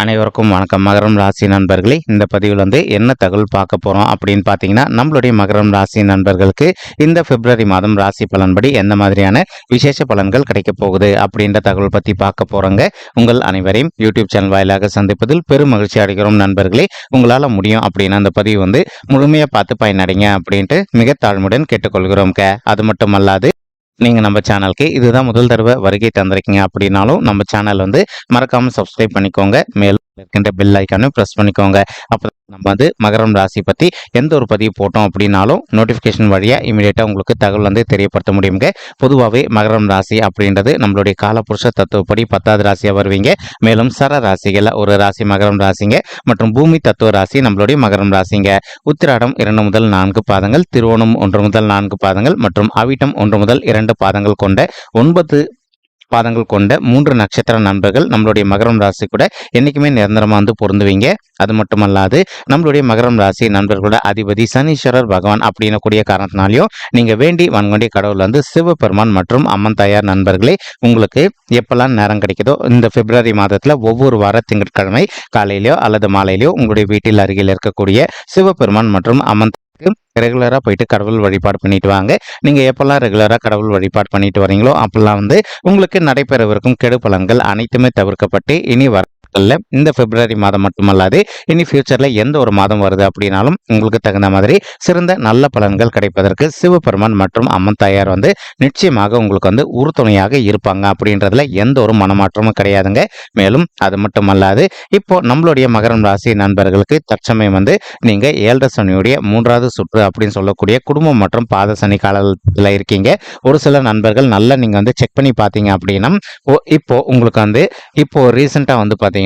அனைவருக்கும் வணக்கம். மகரம் ராசி நண்பர்களே, இந்த பதிவில் என்ன தகவல் பார்க்க போறோம் அப்படின்னு பார்த்தீங்கன்னா, நம்மளுடைய மகரம் ராசி நண்பர்களுக்கு இந்த பிப்ரவரி மாதம் ராசி பலன்படி எந்த மாதிரியான விசேஷ பலன்கள் கிடைக்க போகுது அப்படின்ற தகவல் பத்தி பார்க்க போறோங்க. உங்கள் அனைவரையும் யூடியூப் சேனல் வாயிலாக சந்திப்பதில் பெரும் மகிழ்ச்சி அடைகிறோம் நண்பர்களே. உங்களால முடியும் அப்படின்னா அந்த பதிவு முழுமையா பார்த்து பயனடைங்க அப்படின்ட்டு மிக தாழ்மையுடன் கேட்டுக்கொள்கிறோம். அது மட்டுமல்லாது நீங்க நம்ம சேனலுக்கு இதுதான் முதல் தடவை வருகை தந்திருக்கீங்க அப்படின்னாலும் நம்ம சேனல் மறக்காம சப்ஸ்கிரைப் பண்ணிக்கோங்க. மேலும் இருக்கின்ற பெல் ஐக்கானும் பிரஸ் பண்ணிக்கோங்க. அப்போ நம்ம மகரம் ராசி பத்தி எந்த ஒரு பதிவு போட்டோம் அப்படின்னாலும் நோட்டிஃபிகேஷன் வழியா இமீடியட்டா உங்களுக்கு தகவல் தெரியப்படுத்த முடியுங்க. பொதுவாகவே மகரம் ராசி அப்படின்றது நம்மளுடைய காலபுருஷ தத்துவப்படி 10வது ராசியா வருவீங்க. மேலும் சர ராசிகள் ஒரு ராசி மகரம் ராசிங்க மற்றும் பூமி தத்துவ ராசி நம்மளுடைய மகரம் ராசிங்க. உத்திராடம் 2 முதல் 4 பாதங்கள், திருவோணம் 1 முதல் 4 பாதங்கள் மற்றும் அவிட்டம் 1 முதல் 2 பாதங்கள் கொண்ட 9 பாதங்கள் கொண்ட 3 நட்சத்திர நண்பர்கள் நம்மளுடைய மகரம் ராசி கூட என்னைக்குமே நிரந்தரமா பொருந்துவீங்க. அது மட்டுமல்லாது நம்மளுடைய மகரம் ராசி நண்பர்களோட அதிபதி சனீஸ்வரர் பகவான் அப்படின்னு கூடிய காரணத்தினாலையும் நீங்க வேண்டி வன்கொண்டிய கடவுள் சிவபெருமான் மற்றும் அம்மன் தாயார் நண்பர்களே, உங்களுக்கு எப்பெல்லாம் நேரம் கிடைக்குதோ இந்த பிப்ரவரி மாதத்துல ஒவ்வொரு வார திங்கட்கிழமை காலையிலயோ அல்லது மாலையிலயோ உங்களுடைய வீட்டில் அருகில் இருக்கக்கூடிய சிவபெருமான் மற்றும் அம்மன் ரெகுலரா போயிட்டு கடவுள் வழிபாடு பண்ணிட்டு வாங்க. நீங்க எப்பெல்லாம் ரெகுலரா கடவுள் வழிபாடு பண்ணிட்டு வரீங்களோ அப்பெல்லாம் உங்களுக்கு நடைபெறவிருக்கும் கெடு பலன்கள் அனைத்துமே தவிர்க்கப்பட்டு இனி இந்த பிப்ரவரி மாதம் மட்டுமல்லாது இனி ஃபியூச்சர்ல எந்த ஒரு மாதம் வருது அப்படின்னாலும் உங்களுக்கு தகுந்த மாதிரி சிறந்த நல்ல பலன்கள் கிடைப்பதற்கு சிவபெருமான் மற்றும் அம்மன் தாயார் நிச்சயமாக உங்களுக்கு உறுதுணையாக இருப்பாங்க அப்படின்றதுல எந்த ஒரு மனமாற்றமும் கிடையாதுங்க. மேலும் அது மட்டுமல்லாது இப்போ நம்மளுடைய மகரம் ராசி நண்பர்களுக்கு தற்சமயம் நீங்க 7 சனியுடைய 3வது சுற்று அப்படின்னு சொல்லக்கூடிய குடும்பம் மற்றும் பாத சனி காலத்துல இருக்கீங்க. ஒரு சில நண்பர்கள் நல்லா நீங்க செக் பண்ணி பார்த்தீங்க அப்படின்னா இப்போ உங்களுக்கு இப்போ ரீசெண்டா பார்த்தீங்கன்னா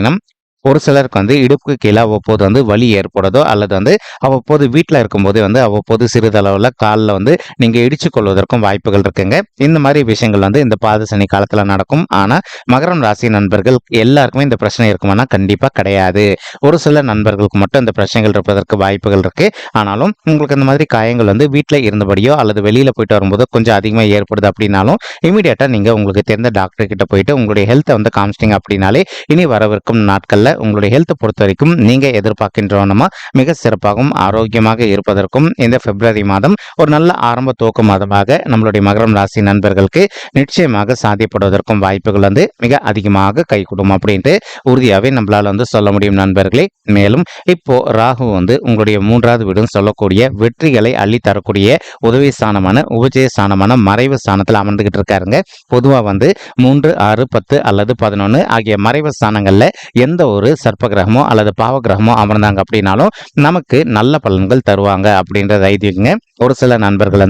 ஒரு சிலருக்கு இடுப்புக்கு கீழே அவ்வப்போது வலி ஏற்படுதோ அல்லது அவ்வப்போது வீட்டில் இருக்கும்போதே அவ்வப்போது சிறிதளவில் காலில் நீங்கள் இடிச்சு கொள்வதற்கும் வாய்ப்புகள் இருக்குங்க. இந்த மாதிரி விஷயங்கள் இந்த பாத சனி காலத்தில் நடக்கும். ஆனால் மகரம் ராசி நண்பர்கள் எல்லாருக்குமே இந்த பிரச்சனை இருக்குமானா கண்டிப்பாக கிடையாது. ஒரு சில நண்பர்களுக்கு மட்டும் இந்த பிரச்சனைகள் இருப்பதற்கு வாய்ப்புகள் இருக்கு. ஆனாலும் உங்களுக்கு இந்த மாதிரி காயங்கள் வீட்டில் இருந்தபடியோ அல்லது வெளியில் போயிட்டு வரும்போது கொஞ்சம் அதிகமாக ஏற்படுது அப்படின்னாலும் இமீடியட்டாக நீங்கள் உங்களுக்கு தெரிந்த டாக்டர் கிட்ட போயிட்டு உங்களுடைய ஹெல்த்தை காமிச்சிட்டிங்க அப்படின்னாலே இனி வரவிருக்கும் நாட்களில் உங்களுடைய ஹெல்த் பொறுத்த வரைக்கும் நீங்க எதிர்பார்க்கின்றோமா மிக சிறப்பாகவும் ஆரோக்கியமாக இருப்பதற்கும் இந்த பிப்ரவரி மாதம் ஒரு நல்ல ஆரம்ப துவக்க மாதமாக நம்மளுடைய மகரம் ராசி நண்பர்களுக்கு நிச்சயமாக சாத்தியப்படுவதற்கும் வாய்ப்புகள் மிக அதிகமாக கைகூடும் அப்படின்ட்டு உறுதியாகவே நம்மளால சொல்ல முடியும் நண்பர்களே. மேலும் இப்போ ராகு உங்களுடைய 3வது வீடுன்னு சொல்லக்கூடிய வெற்றிகளை அள்ளி தரக்கூடிய உதவி ஸ்தானமான உபஜய ஸ்தானமான மறைவு ஸ்தானத்தில் அமர்ந்துகிட்டு இருக்காருங்க. பொதுவாக 3, 6, 10 அல்லது 11 ஆகிய மறைவு ஸ்தானங்கள்ல எந்த ஒரு சர்ப்ப கிரகமோ அல்லது பாவ கிரகமோ அமர்ந்தாங்க அப்படின்னாலும் நமக்கு நல்ல பலன்கள் தருவாங்க அப்படின்றது ஐதீகங்க. ஒரு சில நண்பர்கள்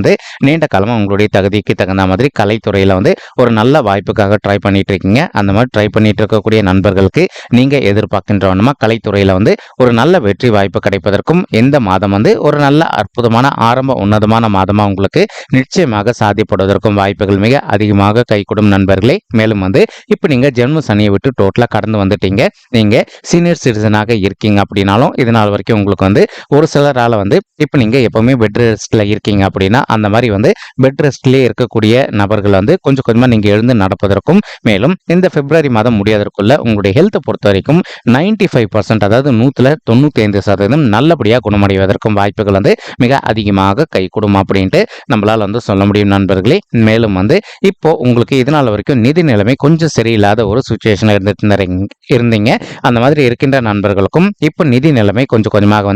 நீண்ட காலமா உங்களுடைய தகுதிக்கு தகுந்த மாதிரி கலைத்துறையில ஒரு நல்ல வாய்ப்புக்காக ட்ரை பண்ணிட்டு இருக்கீங்க. அந்த மாதிரி ட்ரை பண்ணிட்டு இருக்கக்கூடிய நண்பர்களுக்கு நீங்க எதிர்பார்க்கின்றவனமா கலைத்துறையில ஒரு நல்ல வெற்றி வாய்ப்பு கிடைப்பதற்கும் இந்த மாதம் ஒரு நல்ல அற்புதமான ஆரம்ப உன்னதமான மாதமா உங்களுக்கு நிச்சயமாக சாத்தியப்படுவதற்கும் வாய்ப்புகள் மிக அதிகமாக கைகூடும் நண்பர்களே. மேலும் இப்ப நீங்க ஜென்ம சனியை விட்டு டோட்டலா கடந்து வந்துட்டீங்க. நீங்க சீனியர் சிட்டிசனாக இருக்கீங்க அப்படின்னாலும் இதனால் வரைக்கும் உங்களுக்கு ஒரு சிலரால இப்ப நீங்க எப்பவுமே பெட் ரெஸ்ட்ல இருக்கீங்க அப்படின்னா அந்த மாதிரி பெட் ரெஸ்ட்லயே இருக்கக்கூடிய நபர்கள் கொஞ்சம் கொஞ்சமா நீங்க எழுந்து நடப்பதற்கும் மேலும் இந்த பிப்ரவரி மாதம் முடியாதற்குள்ள உங்களுடைய ஹெல்த் பொறுத்த வரைக்கும் 95% அதாவது 195% நல்லபடியா குணமடைவதற்கும் வாய்ப்புகள் மிக அதிகமாக கைகூடும் அப்படின்ட்டு நம்மளால சொல்ல முடியும் நண்பர்களே. மேலும் இப்போ உங்களுக்கு இதனால் வரைக்கும் நிதி நிலைமை கொஞ்சம் சரியில்லாத ஒரு சுச்சுவேஷன்ல இருந்தீங்க. அந்த மாதிரி இருக்கின்ற நண்பர்களுக்கும் இப்போ நிதி நிலைமை கொஞ்சம் கொஞ்சமாக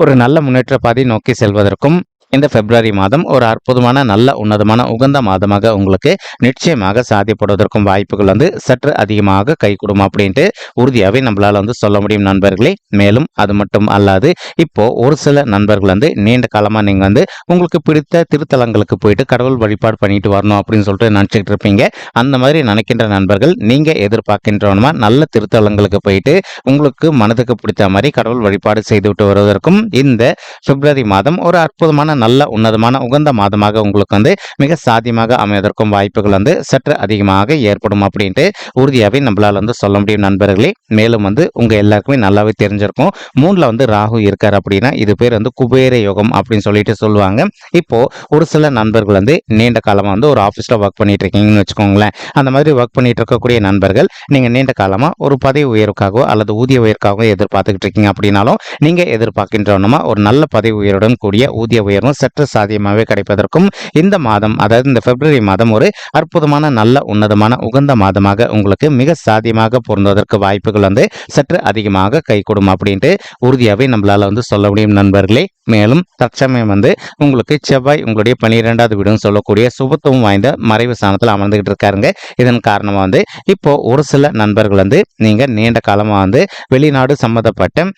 ஒரு நல்ல முன்னேற்ற பாதை நோக்கி செல்வதற்கும் இந்த பிப்ரவரி மாதம் ஒரு அற்புதமான நல்ல உன்னதமான உகந்த மாதமாக உங்களுக்கு நிச்சயமாக சாத்தியப்படுவதற்கும் வாய்ப்புகள் சற்று அதிகமாக கைகூடும் அப்படின்ட்டு உறுதியாகவே நம்மளால சொல்ல முடியும் நண்பர்களே. மேலும் அது மட்டும் அல்லாது இப்போ ஒரு சில நண்பர்கள் நீண்ட காலமா நீங்க உங்களுக்கு பிடித்த திருத்தலங்களுக்கு போயிட்டு கடவுள் வழிபாடு பண்ணிட்டு வரணும் அப்படின்னு சொல்லிட்டு நினைச்சிட்டு இருப்பீங்க. அந்த மாதிரி நினைக்கின்ற நண்பர்கள் நீங்க எதிர்பார்க்கின்றவனமா நல்ல திருத்தலங்களுக்கு போயிட்டு உங்களுக்கு மனதுக்கு பிடித்த மாதிரி கடவுள் வழிபாடு செய்துவிட்டு வருவதற்கும் இந்த பிப்ரவரி மாதம் ஒரு அற்புதமான நல்ல உன்னதமான உகந்த மாதமாக உங்களுக்கு வந்து மிக சாத்தியமாக அமைவதற்கும் வாய்ப்புகள் வந்து சற்று அதிகமாக ஏற்படும் அப்படின்ட்டு உறுதியாகவே நம்மளால வந்து சொல்ல முடியும் நண்பர்களே. மேலும் வந்து உங்க எல்லாருக்குமே நல்லாவே தெரிஞ்சிருக்கும், மூணுல வந்து ராகு இருக்காரு அப்படின்னா இது பேர் வந்து குபேர யோகம் அப்படின்னு சொல்லிட்டு சொல்லுவாங்க. இப்போ ஒரு சில நண்பர்கள் வந்து நீண்ட காலமா வந்து ஒரு ஆஃபீஸில் ஒர்க் பண்ணிட்டு இருக்கீங்கன்னு வச்சுக்கோங்களேன். அந்த மாதிரி ஒர்க் பண்ணிட்டு இருக்கக்கூடிய நண்பர்கள் நீங்க நீண்ட காலமா ஒரு பதவி உயர்வுக்காகவோ அல்லது ஊதிய உயர்வுக்காகவோ எதிர்பார்த்துக்கிட்டு இருக்கீங்க அப்படின்னாலும் நீங்க எதிர்பார்க்கின்றோம்னா ஒரு நல்ல பதவி உயர்வுடன் கூடிய ஊதிய உயர்வும் சற்று சாத்தியமாகவே கிடைப்பதற்கும் இந்த மாதம், அதாவது இந்த பிப்ரவரி மாதம் ஒரு அற்புதமான நல்ல உன்னதமான உகந்த மாதமாக உங்களுக்கு மிக சாத்தியமாக பொருந்துவதற்கு வாய்ப்புகள் வந்து சற்று அதிகமாக கைகூடும் அப்படின்ட்டு உறுதியாகவே நம்மளால வந்து சொல்ல முடியும் நண்பர்களே. மேலும் தற்சமயம் வந்து உங்களுக்கு செவ்வாய் உங்களுடைய 12வது வீடுன்னு சொல்லக்கூடிய சுபத்துவம் வாய்ந்த மறைவு ஸ்தானத்தில் அமர்ந்துகிட்டு இருக்காருங்க. இதன் காரணமா வந்து இப்போ ஒரு சில நண்பர்கள் வந்து நீங்க நீண்ட காலமா வந்து வெளிநாடு சம்பந்தப்பட்ட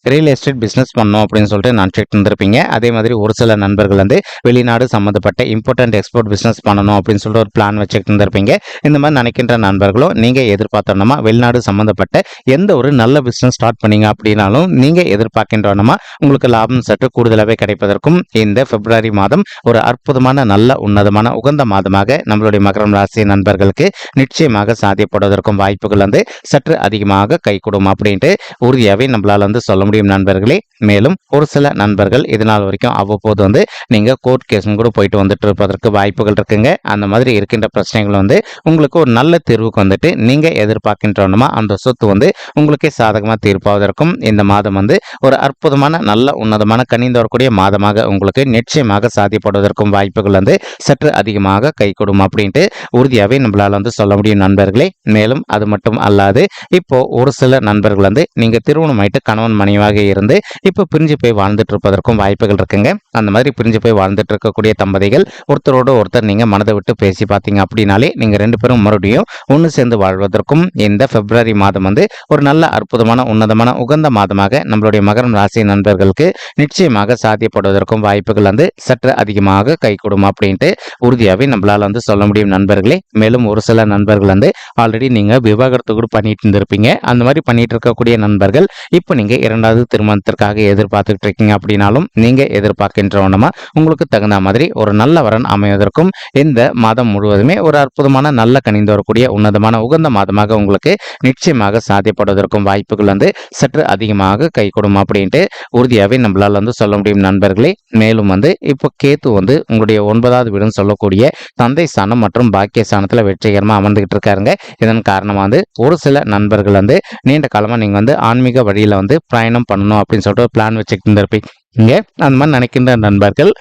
ரியல் எஸ்டேட் பிஸ்னஸ் பண்ணோம் அப்படின்னு சொல்லிட்டு நினச்சிட்டு இருந்திருப்பீங்க. அதே மாதிரி ஒரு சில நண்பர்கள் வந்து வெளிநாடு சம்மந்தப்பட்ட இம்போர்ட் எக்ஸ்போர்ட் பிஸ்னஸ் பண்ணணும் அப்படின்னு சொல்லிட்டு ஒரு பிளான் வச்சுட்டு இருந்திருப்பீங்க. இந்த மாதிரி நினைக்கின்ற நண்பர்களும் நீங்கள் எதிர்பார்த்தோன்னா வெளிநாடு சம்மந்தப்பட்ட எந்த ஒரு நல்ல பிஸ்னஸ் ஸ்டார்ட் பண்ணீங்க அப்படின்னாலும் நீங்கள் எதிர்பார்க்கின்றோன்னா உங்களுக்கு லாபம் சற்று கூடுதலாகவே கிடைப்பதற்கும் இந்த பிப்ரவரி மாதம் ஒரு அற்புதமான நல்ல உன்னதமான உகந்த மாதமாக நம்மளுடைய மகரம் ராசி நண்பர்களுக்கு நிச்சயமாக சாத்தியப்படுவதற்கும் வாய்ப்புகள் வந்து சற்று அதிகமாக கைகூடும் அப்படின்ட்டு உறுதியாகவே நம்மளால் வந்து சொல்ல முடியும் நண்பர்களே. மேலும் ஒரு சில நண்பர்கள் இதனால் வரைக்கும் அவ்வப்போது வந்து நீங்க கோர்ட் கேஸும் கூட போயிட்டு வந்துட்டு இருப்பதற்கு வாய்ப்புகள் இருக்குங்க. அந்த மாதிரி இருக்கின்ற பிரச்சனைகள் வந்து உங்களுக்கு ஒரு நல்ல தீர்வுக்கு வந்துட்டு நீங்க எதிர்பார்க்கின்றோமா அந்த சொத்து வந்து உங்களுக்கே சாதகமாக தீர்ப்பாவதற்கும் இந்த மாதம் வந்து ஒரு அற்புதமான நல்ல உன்னதமான கனிந்து வரக்கூடிய மாதமாக உங்களுக்கு நிச்சயமாக சாத்தியப்படுவதற்கும் வாய்ப்புகள் வந்து சற்று அதிகமாக கைகூடும் அப்படின்ட்டு உறுதியாகவே நம்மளால வந்து சொல்ல முடியும் நண்பர்களே. மேலும் அது மட்டும் அல்லாது இப்போ ஒரு சில நண்பர்கள் வந்து நீங்க திருமணமாயிட்டு கணவன் மனைவியாக இருந்து இப்போ பிரிஞ்சு போய் வாழ்ந்துட்டு இருப்பதற்கும் வாய்ப்புகள் இருக்குங்க. அந்த மாதிரி பிரிஞ்சு போய் வாழ்ந்துட்டு இருக்கக்கூடிய தம்பதிகள் ஒருத்தரோட ஒருத்தர் நீங்க மனதை விட்டு பேசி பார்த்தீங்க அப்படின்னாலே நீங்க ரெண்டு பேரும் மறுபடியும் ஒன்று சேர்ந்து வாழ்வதற்கும் இந்த பிப்ரவரி மாதம் வந்து ஒரு நல்ல அற்புதமான உன்னதமான உகந்த மாதமாக நம்மளுடைய மகரம் ராசி நண்பர்களுக்கு நிச்சயமாக சாத்தியப்படுவதற்கும் வாய்ப்புகள் வந்து சற்று அதிகமாக கைகூடும் அப்படின்ட்டு உறுதியாகவே நம்மளால வந்து சொல்ல முடியும் நண்பர்களே. மேலும் ஒரு சில நண்பர்கள் வந்து ஆல்ரெடி நீங்க விவாகரத்து கூட பண்ணிட்டு இருந்திருப்பீங்க. அந்த மாதிரி பண்ணிட்டு இருக்கக்கூடிய நண்பர்கள் இப்போ நீங்க இரண்டாவது திருமணத்திற்காக எதிர்பார்த்துட்டு இருக்கீங்க அப்படின்னாலும் நீங்க எதிர்பார்க்கின்றவனமா உங்களுக்கு தகுந்த மாதிரி ஒரு நல்ல வரன் அமைவதற்கும் இந்த மாதம் முழுவதுமே ஒரு அற்புதமான நல்ல கனிந்து வரக்கூடிய உன்னதமான உகந்த மாதமாக உங்களுக்கு நிச்சயமாக சாத்தியப்படுவதற்கும் வாய்ப்புகள் வந்து சற்று அதிகமாக கைகூடும் அப்படின்ட்டு உறுதியாகவே நம்மளால வந்து சொல்ல முடியும் நண்பர்களே. மேலும் வந்து இப்போ கேத்து வந்து உங்களுடைய 9வது வீடுன்னு சொல்லக்கூடிய தந்தை ஸ்தானம் மற்றும் பாக்கிய ஸ்தானத்துல வெற்றிகரமாக அமர்ந்துகிட்டு இருக்காருங்க. இதன் காரணமாக வந்து ஒரு சில நண்பர்கள் வந்து நீண்ட காலமாக நீங்கள் வந்து ஆன்மீக வழியில் வந்து பயணம் பண்ணணும் அப்படின்னு சொல்லிட்டு பிளான் வச்சுக்கிட்டு இருந்திருப்பீங்க. அந்த மாதிரி நினைக்கின்ற நண்பர்கள்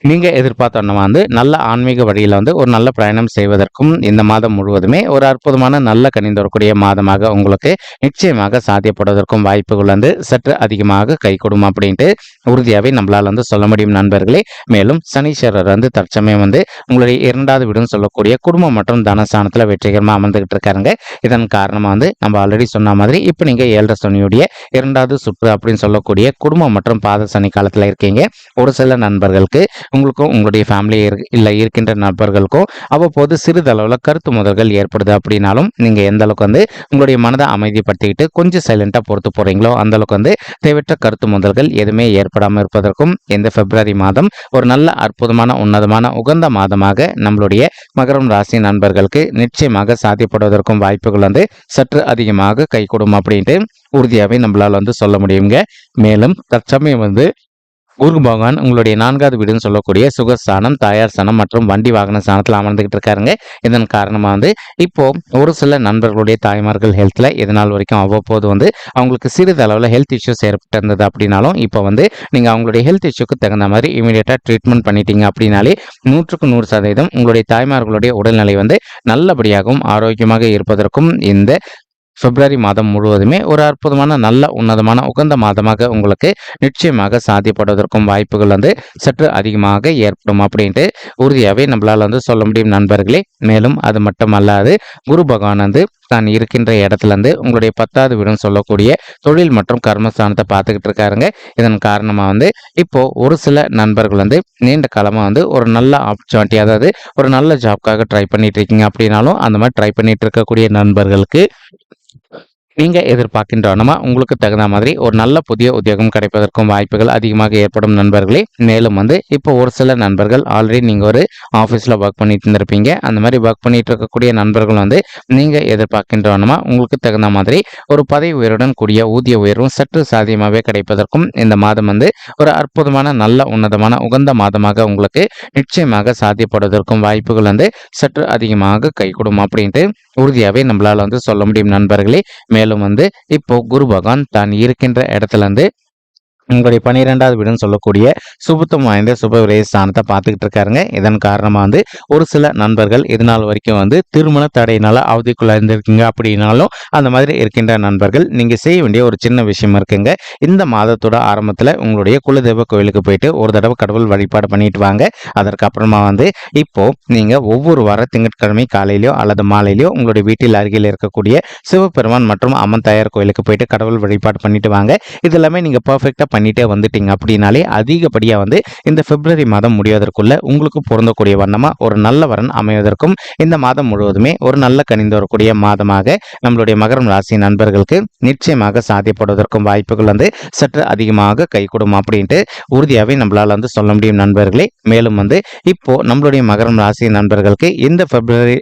நீங்க எதிர்பார்த்தோன்னா வந்து நல்ல ஆன்மீக வழியில வந்து ஒரு நல்ல பிரயாணம் செய்வதற்கும் இந்த மாதம் முழுவதுமே ஒரு அற்புதமான நல்ல கனிந்து வரக்கூடிய மாதமாக உங்களுக்கு நிச்சயமாக சாத்தியப்படுவதற்கும் வாய்ப்புகள் வந்து சற்று அதிகமாக கைகூடும் அப்படின்ட்டு உறுதியாகவே நம்மளால வந்து சொல்ல முடியும் நண்பர்களே. மேலும் சனீஸ்வரர் வந்து தற்சமயம் வந்து உங்களுடைய 2வது வீடுன்னு சொல்லக்கூடிய குடும்பம் மற்றும் தனஸ்தானத்துல வெற்றிகரமாக அமர்ந்துகிட்டு இருக்காருங்க. இதன் காரணமா வந்து நம்ம ஆல்ரெடி சொன்ன மாதிரி இப்போ நீங்க 7 சனியுடைய 2வது சுற்று அப்படின்னு சொல்லக்கூடிய குடும்பம் மற்றும் பாத சனி காலத்துல இருக்கீங்க. ஒரு சில நண்பர்களுக்கு உங்களுக்கும் உங்களுடைய ஃபேமிலி இல்லை இருக்கின்ற நபர்களுக்கும் அவ்வப்போது சிறிதளவில் கருத்து முதல்கள் ஏற்படுது அப்படின்னாலும் நீங்கள் எந்த அளவுக்கு வந்து உங்களுடைய மனதை அமைதிப்படுத்திக்கிட்டு கொஞ்சம் சைலண்டாக பொறுத்து போகிறீங்களோ அந்த அளவுக்கு வந்து தேவையற்ற கருத்து முதல்கள் எதுவுமே ஏற்படாமல் இருப்பதற்கும் இந்த பிப்ரவரி மாதம் ஒரு நல்ல அற்புதமான உன்னதமான உகந்த மாதமாக நம்மளுடைய மகரம் ராசி நண்பர்களுக்கு நிச்சயமாக சாத்தியப்படுவதற்கும் வாய்ப்புகள் வந்து சற்று அதிகமாக கைகூடும் அப்படின்ட்டு உறுதியாகவே நம்மளால் வந்து சொல்ல முடியுங்க. மேலும் தற்சமயம் வந்து குரு பகவான் உங்களுடைய 4வது வீடுன்னு சொல்லக்கூடிய சுகஸ்தானம், தாயார் ஸ்தானம் மற்றும் வண்டி வாகன ஸ்தானத்தில் அமர்ந்துகிட்டு இருக்காருங்க. இதன் காரணமாக வந்து இப்போ ஒரு சில நண்பர்களுடைய தாய்மார்கள் ஹெல்த்தில் இதனால் வரைக்கும் அவ்வப்போது வந்து அவங்களுக்கு சிறிது அளவில் ஹெல்த் இஷ்யூஸ் ஏற்பட்டு இருந்தது அப்படின்னாலும் இப்போ வந்து நீங்கள் அவங்களுடைய ஹெல்த் இஷ்யூக்கு தகுந்த மாதிரி இமீடியட்டாக ட்ரீட்மெண்ட் பண்ணிட்டீங்க அப்படின்னாலே 100க்கு 100% உங்களுடைய தாய்மார்களுடைய உடல்நிலை வந்து நல்லபடியாகவும் ஆரோக்கியமாக இருப்பதற்கும் இந்த பிப்ரவரி மாதம் முழுவதுமே ஒரு அற்புதமான நல்ல உன்னதமான உகந்த மாதமாக உங்களுக்கு நிச்சயமாக சாத்தியப்படுவதற்கும் வாய்ப்புகள் வந்து சற்று அதிகமாக ஏற்படும் அப்படின்ட்டு உறுதியாகவே நம்மளால் வந்து சொல்ல முடியும் நண்பர்களே. மேலும் அது மட்டும் அல்லாது குரு பகவான் வந்து தான் இருக்கின்ற இடத்துல இருந்து உங்களுடைய 10வது வீடுன்னு சொல்லக்கூடிய தொழில் மற்றும் கர்மஸ்தானத்தை பார்த்துக்கிட்டு இருக்காருங்க. இதன் காரணமாக வந்து இப்போ ஒரு சில நண்பர்கள் வந்து நீண்ட காலமாக வந்து ஒரு நல்ல ஆப்பர்ச்சுனிட்டி, அதாவது ஒரு நல்ல ஜாப்காக ட்ரை பண்ணிட்டு இருக்கீங்க அப்படின்னாலும் அந்த மாதிரி ட்ரை பண்ணிட்டு இருக்கக்கூடிய நண்பர்களுக்கு நீங்க எதிர்பார்க்கின்றனமா உங்களுக்கு தகுந்த மாதிரி ஒரு நல்ல புதிய உத்தியோகம் கிடைப்பதற்கும் வாய்ப்புகள் அதிகமாக ஏற்படும் நண்பர்களே. மேலும் இப்போ ஒரு சில நண்பர்கள் ஆல்ரெடி நீங்க ஒரு ஆஃபீஸில் ஒர்க் பண்ணிட்டு இருந்திருப்பீங்க. அந்த மாதிரி ஒர்க் பண்ணிட்டு இருக்கக்கூடிய நண்பர்கள் நீங்க எதிர்பார்க்கின்றனமா உங்களுக்கு தகுந்த மாதிரி ஒரு பதவி உயர்வுடன் கூடிய ஊதிய உயர்வும் சற்று சாத்தியமாகவே கிடைப்பதற்கும் இந்த மாதம் ஒரு அற்புதமான நல்ல உன்னதமான உகந்த மாதமாக உங்களுக்கு நிச்சயமாக சாத்தியப்படுவதற்கும் வாய்ப்புகள் சற்று அதிகமாக கைகூடும் அப்படின்ட்டு உறுதியாகவே நம்மளால சொல்ல முடியும் நண்பர்களே. மேலும் இப்போ குரு பகவான் தான் இருக்கின்ற இடத்துல உங்களுடைய 12வது வீடுன்னு சொல்லக்கூடிய சுபத்துவம் வாய்ந்த சுப விரய ஸ்தானத்தை பார்த்துக்கிட்டு இருக்காருங்க. இதன் காரணமாக ஒரு சில நண்பர்கள் இது நாள் வரைக்கும் திருமண தடையினால அவதிக்குள்ள இருந்திருக்கீங்க அப்படின்னாலும் அந்த மாதிரி இருக்கின்ற நண்பர்கள் நீங்கள் செய்ய வேண்டிய ஒரு சின்ன விஷயம் இருக்குங்க. இந்த மாதத்தோட ஆரம்பத்தில் உங்களுடைய குலதெய்வ கோயிலுக்கு போயிட்டு ஒரு தடவை கடவுள் வழிபாடு பண்ணிட்டு வாங்க. அதற்கப்புறமா இப்போ நீங்கள் ஒவ்வொரு வார திங்கட்கிழமை காலையிலையோ அல்லது மாலையிலையோ உங்களுடைய வீட்டில் அருகில் இருக்கக்கூடிய சிவபெருமான் மற்றும் அம்மன் தாயார் கோயிலுக்கு போயிட்டு கடவுள் வழிபாடு பண்ணிட்டு வாங்க. இது எல்லாமே நீங்கள் பர்ஃபெக்டாக பண்ணிட்டே வந்துட்டீங்க அப்படின்னாலே அதிகப்படியாக இந்த பிப்ரவரி மாதம் முடிவதற்குள்ள உங்களுக்கு பொருந்தக்கூடிய வண்ணமா ஒரு நல்ல வரன் அமைவதற்கும் இந்த மாதம் முழுவதுமே ஒரு நல்ல கனிந்து வரக்கூடிய மாதமாக நம்மளுடைய மகரம் ராசி நண்பர்களுக்கு நிச்சயமாக சாத்தியப்படுவதற்கும் வாய்ப்புகள் சற்று அதிகமாக கைகூடும் அப்படின்ட்டு உறுதியாகவே நம்மளால சொல்ல முடியும் நண்பர்களே. மேலும் இப்போ நம்மளுடைய மகரம் ராசி நண்பர்களுக்கு இந்த பிப்ரவரி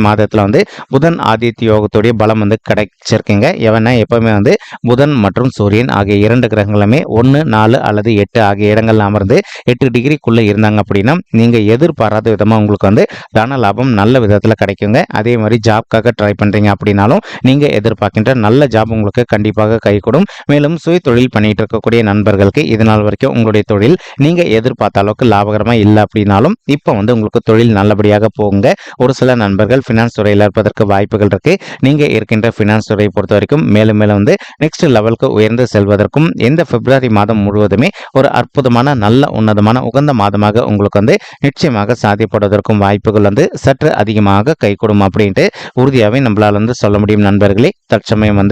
மாதத்தில் புதன் ஆதித்ய யோகத்துடைய பலம் கிடைச்சிருக்குங்க. எவனா எப்பவுமே புதன் மற்றும் சூரியன் ஆகிய 2 கிரகங்களுமே 1, 4 அல்லது 8 ஆகிய இடங்கள்ல அமர்ந்து 8 டிகிரிக்குள்ள இருந்தாங்க அப்படின்னா நீங்க எதிர்பாராத விதமா உங்களுக்கு தன லாபம் நல்ல விதத்துல கிடைக்குங்க. அதே மாதிரி ஜாப்காக ட்ரை பண்றீங்க அப்படின்னாலும் நீங்க எதிர்பார்க்கின்ற நல்ல ஜாப் உங்களுக்கு கண்டிப்பாக கைகூடும். மேலும் சுய தொழில் பண்ணிட்டு இருக்கக்கூடிய நண்பர்களுக்கு இது நாள் வரைக்கும் உங்களுடைய தொழில் நீங்க எதிர்பார்த்த அளவுக்கு லாபகரமா இல்லை அப்படின்னாலும் இப்போ உங்களுக்கு தொழில் நல்லபடியாக போகுங்க. ஒரு சில நண்பர்கள் ஃபினான்ஸ் துறையில் இருப்பதற்கு வாய்ப்புகள் இருக்கு. நீங்க இருக்கின்ற ஃபினான்ஸ் துறையை பொறுத்த வரைக்கும் மேலும் மேலும் நெக்ஸ்ட் லெவலுக்கு உயர்ந்து செல்வதற்கும் இந்த பிப்ரவரி மாதம் முழுவதுமே ஒரு அற்புதமான நல்ல உன்னதமான உகந்த மாதமாக உங்களுக்கு நிச்சயமாக சாத்தியப்படுவதற்கும் வாய்ப்புகள் சற்று அதிகமாக கைகூடும் அப்படின்ட்டு உறுதியாகவே நம்மளால சொல்ல முடியும் நண்பர்களே. தற்சமயம்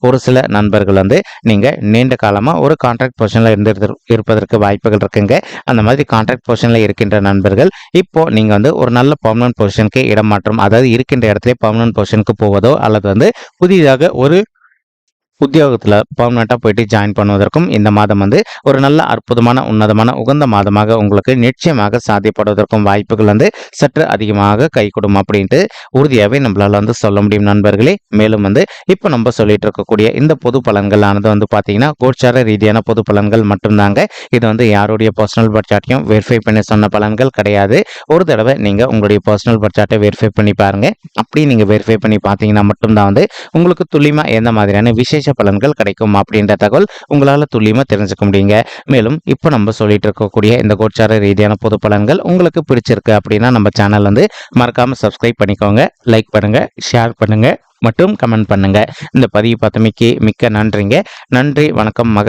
ஒரு சில நண்பர்கள் நீங்க நீண்ட காலமா ஒரு கான்ட்ராக்ட் பொசிஷன்ல இருப்பதற்கு வாய்ப்புகள் இருக்குங்க. அந்த மாதிரி கான்ட்ராக்ட் பொசிஷன்ல இருக்கின்ற நண்பர்கள் இப்போ நீங்க ஒரு நல்ல பெர்மனன்ட் பொசிஷனுக்கு இடமாற்றம், அதாவது இருக்கின்ற இடத்துல பெர்மனன்ட் பொசிஷனுக்கு போவதோ அல்லது புதிதாக ஒரு உத்தியோகத்தில் பர்மனெண்ட்டாக போயிட்டு ஜாயின் பண்ணுவதற்கும் இந்த மாதம் ஒரு நல்ல அற்புதமான உன்னதமான உகந்த மாதமாக உங்களுக்கு நிச்சயமாக சாத்தியப்படுவதற்கும் வாய்ப்புகள் சற்று அதிகமாக கைகூடும் அப்படின்ட்டு உறுதியாகவே நம்மளால சொல்ல முடியும் நண்பர்களே. மேலும் இப்போ நம்ம சொல்லிட்டு இருக்கக்கூடிய இந்த பொது பலன்களானது பார்த்தீங்கன்னா கோச்சார ரீதியான பொது பலன்கள் மட்டும்தாங்க. இது யாருடைய பர்சனல் பட்ஜெட்டையும் வெரிஃபை பண்ணி சொன்ன பலன்கள் கிடையாது. ஒரு தடவை நீங்கள் உங்களுடைய பர்சனல் பட்ஜெட்டை வெரிஃபை பண்ணி பாருங்க. அப்படி நீங்கள் வெரிஃபை பண்ணி பார்த்தீங்கன்னா மட்டும்தான் உங்களுக்கு துல்லியமாக எந்த மாதிரியான விசேஷ பலன்கள் கிடைக்கும் அப்படின்ற தகவல் உங்களால துல்லியமா தெரிஞ்சுக்க முடியுங்க. மேலும் இப்போ நம்ம சொல்லிட்டு இருக்கக்கூடிய இந்த கோச்சார ரீதியான பொது பலன்கள் உங்களுக்கு பிடிச்சிருக்கு அப்படின்னா நம்ம சேனல் மறக்காம சப்ஸ்கிரைப் பண்ணிக்கோங்க, லைக் பண்ணுங்க, ஷேர் பண்ணுங்க மற்றும் கமெண்ட் பண்ணுங்க. இந்த பதிவு பார்த்தமைக்கு மிக்க நன்றிங்க. நன்றி, வணக்கம். மகர